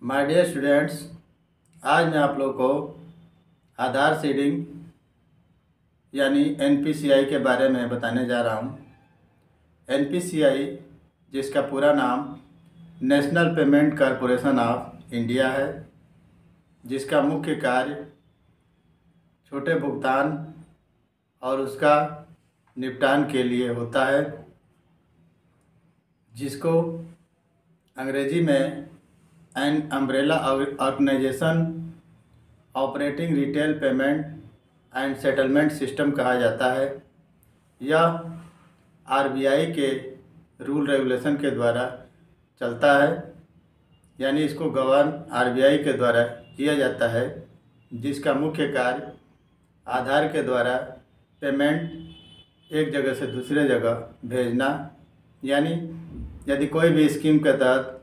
My dear students, आज मैं आप लोग को आधार सीडिंग यानी एनपीसीआई के बारे में बताने जा रहा हूँ। एनपीसीआई, जिसका पूरा नाम national payment corporation of India है, जिसका मुख्य कार्य छोटे भुगतान और उसका निपटान के लिए होता है, जिसको अंग्रेजी में an umbrella organisation operating retail payment and settlement system कहा जाता है। यह आरबीआई के रूल रेगुलेशन के द्वारा चलता है, यानी इसको गवर्न आरबीआई के द्वारा किया जाता है, जिसका मुख्य कार्य आधार के द्वारा पेमेंट एक जगह से दूसरे जगह भेजना। यानी यदि कोई भी स्कीम के तहत,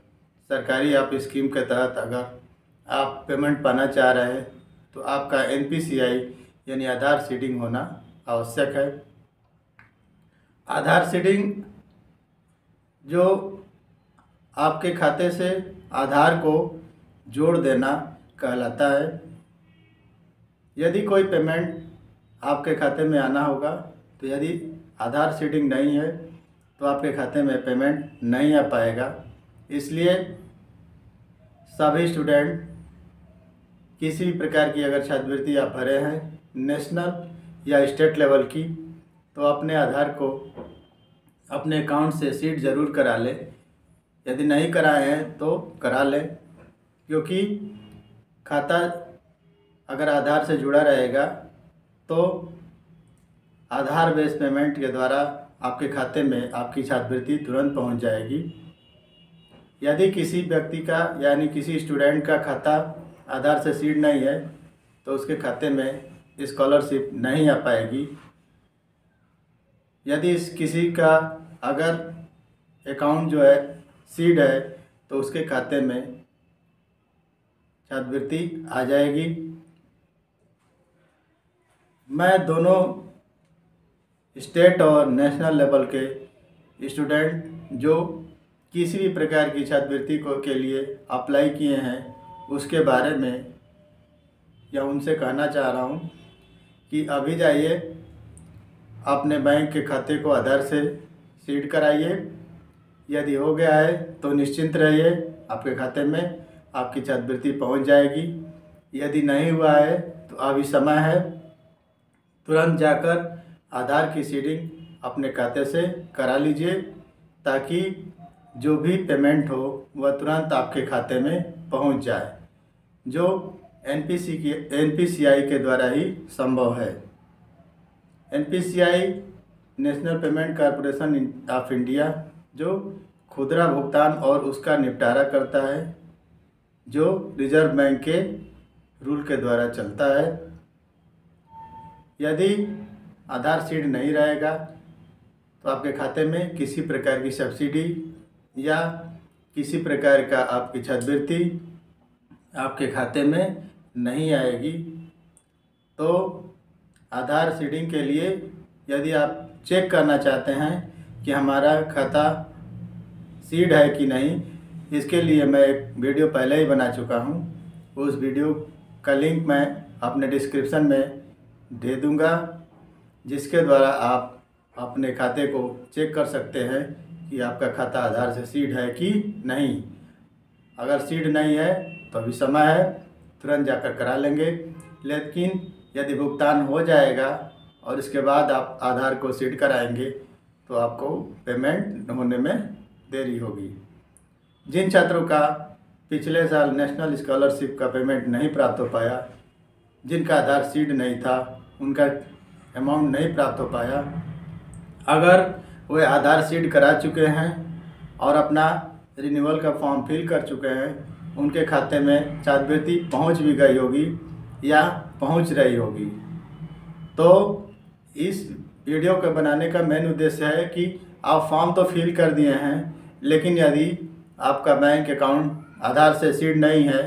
सरकारी आप स्कीम के तहत अगर आप पेमेंट पाना चाह रहे हैं तो आपका एनपीसीआई यानी आधार सीडिंग होना आवश्यक है। आधार सीडिंग जो आपके खाते से आधार को जोड़ देना कहलाता है। यदि कोई पेमेंट आपके खाते में आना होगा तो यदि आधार सीडिंग नहीं है तो आपके खाते में पेमेंट नहीं आ पाएगा। इसलिए सभी स्टूडेंट किसी भी प्रकार की अगर छात्रवृत्ति आप भरे हैं नेशनल या स्टेट लेवल की, तो अपने आधार को अपने अकाउंट से सीड ज़रूर करा लें। यदि नहीं कराए हैं तो करा लें, क्योंकि खाता अगर आधार से जुड़ा रहेगा तो आधार बेस पेमेंट के द्वारा आपके खाते में आपकी छात्रवृत्ति तुरंत पहुंच जाएगी। यदि किसी व्यक्ति का यानी किसी स्टूडेंट का खाता आधार से सीड नहीं है तो उसके खाते में स्कॉलरशिप नहीं आ पाएगी। यदि किसी का अगर अकाउंट जो है सीड है तो उसके खाते में छात्रवृत्ति आ जाएगी। मैं दोनों स्टेट और नेशनल लेवल के स्टूडेंट जो किसी भी प्रकार की छात्रवृत्ति के लिए अप्लाई किए हैं उसके बारे में या उनसे कहना चाह रहा हूँ कि अभी जाइए अपने बैंक के खाते को आधार से सीड कराइए। यदि हो गया है तो निश्चिंत रहिए, आपके खाते में आपकी छात्रवृत्ति पहुँच जाएगी। यदि नहीं हुआ है तो अभी समय है, तुरंत जाकर आधार की सीडिंग अपने खाते से करा लीजिए, ताकि जो भी पेमेंट हो वह तुरंत आपके खाते में पहुंच जाए, जो एनपीसीआई के द्वारा ही संभव है। NPCI national payment corporation of India जो खुदरा भुगतान और उसका निपटारा करता है, जो रिजर्व बैंक के रूल के द्वारा चलता है। यदि आधार सीड नहीं रहेगा तो आपके खाते में किसी प्रकार की सब्सिडी या किसी प्रकार का आपकी छात्रवृत्ति आपके खाते में नहीं आएगी। तो आधार सीडिंग के लिए यदि आप चेक करना चाहते हैं कि हमारा खाता सीड है कि नहीं, इसके लिए मैं एक वीडियो पहले ही बना चुका हूं। उस वीडियो का लिंक मैं अपने डिस्क्रिप्शन में दे दूंगा, जिसके द्वारा आप अपने खाते को चेक कर सकते हैं कि आपका खाता आधार से सीड है कि नहीं। अगर सीड नहीं है तो अभी समय है, तुरंत जाकर करा लेंगे। लेकिन यदि भुगतान हो जाएगा और इसके बाद आप आधार को सीड कराएंगे तो आपको पेमेंट होने में देरी होगी। जिन छात्रों का पिछले साल नेशनल स्कॉलरशिप का पेमेंट नहीं प्राप्त हो पाया, जिनका आधार सीड नहीं था, उनका अमाउंट नहीं प्राप्त हो पाया, अगर वे आधार सीड करा चुके हैं और अपना रिन्यूअल का फॉर्म फिल कर चुके हैं, उनके खाते में छात्रवृत्ति पहुंच भी गई होगी या पहुंच रही होगी। तो इस वीडियो को बनाने का मेन उद्देश्य है कि आप फॉर्म तो फिल कर दिए हैं, लेकिन यदि आपका बैंक अकाउंट आधार से सीड नहीं है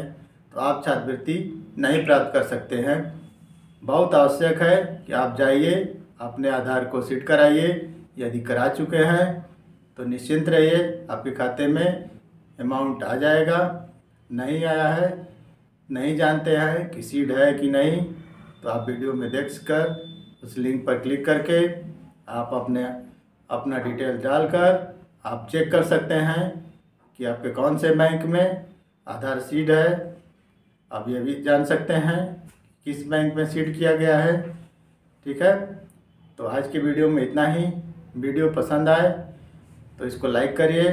तो आप छात्रवृत्ति नहीं प्राप्त कर सकते हैं। बहुत आवश्यक है कि आप जाइए अपने आधार को सीड कराइए। यदि करा चुके हैं तो निश्चिंत रहिए, आपके खाते में अमाउंट आ जाएगा। नहीं आया है, नहीं जानते हैं कि सीड है कि नहीं, तो आप वीडियो में देख कर उस लिंक पर क्लिक करके आप अपना डिटेल डालकर आप चेक कर सकते हैं कि आपके कौन से बैंक में आधार सीड है। आप ये भी जान सकते हैं किस बैंक में सीड किया गया है। ठीक है, तो आज की वीडियो में इतना ही। वीडियो पसंद आए तो इसको लाइक करिए।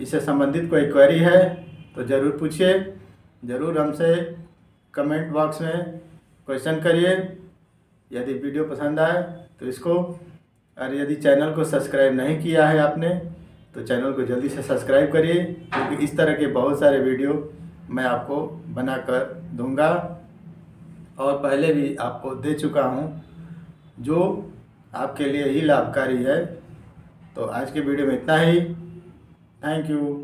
इससे संबंधित कोई क्वेरी है तो ज़रूर पूछिए, ज़रूर हमसे कमेंट बॉक्स में क्वेश्चन करिए। यदि वीडियो पसंद आए तो इसको, और यदि चैनल को सब्सक्राइब नहीं किया है आपने तो चैनल को जल्दी से सब्सक्राइब करिए, क्योंकि इस तरह के बहुत सारे वीडियो मैं आपको बना कर दूँगा और पहले भी आपको दे चुका हूँ जो आपके लिए ही लाभकारी है। तो आज के वीडियो में इतना ही। Thank you.